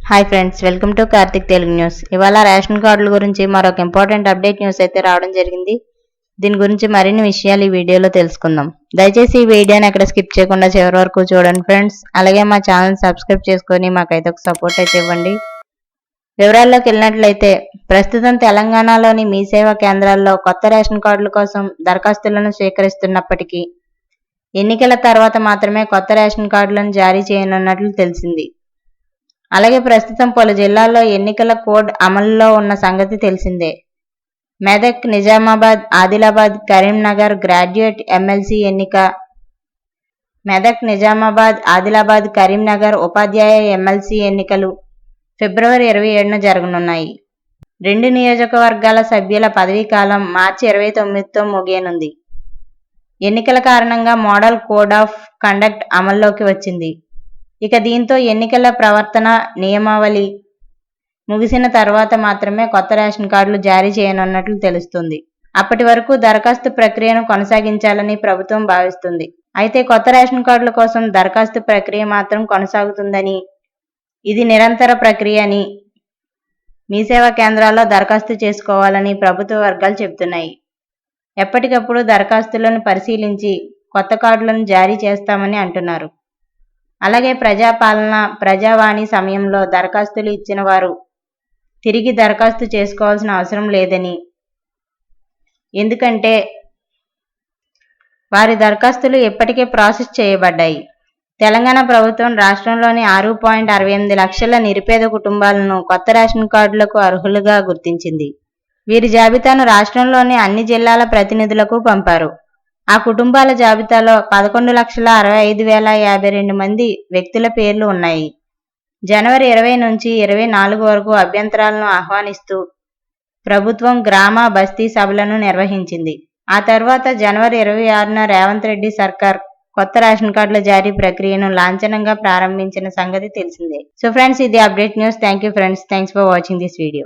Hi friends, welcome to Karthik Telugu news. ఇవాళ ration కార్డుల గురించి మరొక ఇంపార్టెంట్ అప్డేట్ న్యూస్ అయితే రావడం జరిగింది. దీని గురించి మరిన్ని విషయాలు ఈ వీడియోలో తెలుసుకుందాం. దయచేసి ఈ వీడియోని ఎక్కడ స్కిప్ చేయకుండా చివరి వరకు చూడండి ఫ్రెండ్స్. అలాగే మా ఛానల్ సబ్స్క్రైబ్ చేసుకొని మాకైతే ఒక సపోర్ట్ అయితే ఇవ్వండి. వివరాల్లోకి వెళ్ళినట్లయితే ప్రస్తుతం తెలంగాణలోని మీ సేవా కేంద్రాల్లో కొత్త రేషన్ కార్డుల కోసం దరఖాస్తులను స్వీకరిస్తున్నప్పటికీ ఎన్నికల తర్వాత మాత్రమే కొత్త రేషన్ కార్డులను జారీ చేయనున్నట్లు తెలిసింది. అలాగే ప్రస్తుతం పలు జిల్లాల్లో ఎన్నికల కోడ్ అమలులో ఉన్న సంగతి తెలిసిందే. మెదక్, నిజామాబాద్, ఆదిలాబాద్, కరీంనగర్ గ్రాడ్యుయేట్ ఎమ్మెల్సీ ఎన్నిక, మెదక్, నిజామాబాద్, ఆదిలాబాద్, కరీంనగర్ ఉపాధ్యాయ ఎమ్మెల్సీ ఎన్నికలు ఫిబ్రవరి 27న జరగనున్నాయి. 2 నియోజకవర్గాల సభ్యుల పదవీకాలం మార్చి 29తో ముగియనుంది. ఎన్నికల కారణంగా మోడల్ కోడ్ ఆఫ్ కండక్ట్ అమల్లోకి వచ్చింది. ఇక దీంతో ఎన్నికల ప్రవర్తన నియమావళి ముగిసిన తర్వాత మాత్రమే కొత్త రేషన్ కార్డులు జారీ చేయనున్నట్లు తెలుస్తుంది. అప్పటి వరకు దరఖాస్తు ప్రక్రియను కొనసాగించాలని ప్రభుత్వం భావిస్తుంది. అయితే కొత్త రేషన్ కార్డుల కోసం దరఖాస్తు ప్రక్రియ మాత్రం కొనసాగుతుందని, ఇది నిరంతర ప్రక్రియ అని, మీ సేవా కేంద్రాల్లో దరఖాస్తు చేసుకోవాలని ప్రభుత్వ వర్గాలు చెబుతున్నాయి. ఎప్పటికప్పుడు దరఖాస్తులను పరిశీలించి కొత్త కార్డులను జారీ చేస్తామని అంటున్నారు. అలాగే ప్రజాపాలన, ప్రజావాణి సమయంలో దరఖాస్తులు ఇచ్చిన వారు తిరిగి దరఖాస్తు చేసుకోవాల్సిన అవసరం లేదని, ఎందుకంటే వారి దరఖాస్తులు ఇప్పటికే ప్రాసెస్ చేయబడ్డాయి. తెలంగాణ ప్రభుత్వం రాష్ట్రంలోని 6.68 లక్షల నిరుపేద కుటుంబాలను కొత్త రేషన్ కార్డులకు అర్హులుగా గుర్తించింది. వీరి జాబితాను రాష్ట్రంలోని అన్ని జిల్లాల ప్రతినిధులకు పంపారు. ఆ కుటుంబాల జాబితాలో 11,65,052 మంది వ్యక్తుల పేర్లు ఉన్నాయి. జనవరి 20 నుంచి 24 వరకు అభ్యంతరాలను ఆహ్వానిస్తూ ప్రభుత్వం గ్రామ, బస్తీ సభలను నిర్వహించింది. ఆ తర్వాత జనవరి 26న రేవంత్ రెడ్డి సర్కార్ కొత్త రేషన్ కార్డుల జారీ ప్రక్రియను లాంఛనంగా ప్రారంభించిన సంగతి తెలిసిందే. సో ఫ్రెండ్స్, ఇది update news. Thank you friends. Thanks for watching this video.